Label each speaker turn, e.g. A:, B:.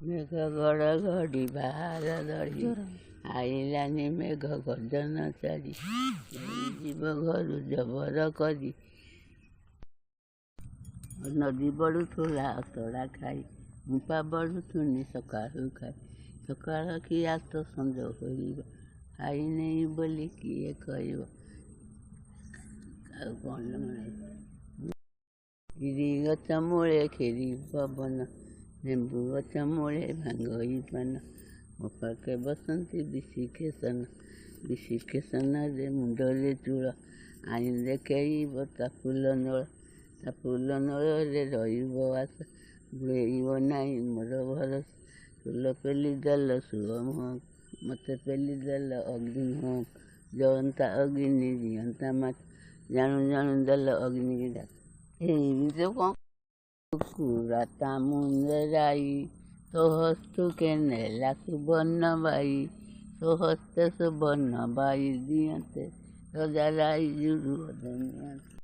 A: मेघ घड़घड़ी बाहर दड़ी आइलानी मेघ गर्जन चारी जीव घर जबर करी नदी बड़ुला अतड़ा खाई मुपा बड़ुथुनी सकाळु खाई सकाळ कि आत संज होइब खाई नहीं बोली किए कहब गिरी गछ मूले खेरी पवन नेम्बू गछ मूले भांगई पान ମୋ ପାଖେ ବସନ୍ତି ବିଶିକେ ସନରେ ମୁଣ୍ଡରେ ଚୂଳ ଆଣି ଦେଖେଇବ ତା ଫୁଲ ନଳରେ ରହିବ ଆଶା ବୁଳେଇବ ନାହିଁ ମୋର ଭରସା ଫୁଲ ପେଲି ଦେଲ ସୁଅ ମୁହଁ ମୋତେ ପେଲି ଦେଲ ଅଗ୍ନି ମୁହଁ ଜଳନ୍ତା ଅଗ୍ନି ଜିଅନ୍ତା ମାଛ ଜାଣୁ ଜାଣୁ ଦେଲ ଅଗ୍ନି ଡାକ ଏମିତି କ'ଣ କୁକୁରା ତା ମୁଣ୍ଡରାଇ तो हस्तु के नेला सुबर्ण बाई तो हस्ते सुबर्ण बाई दियते रजा राई जुरु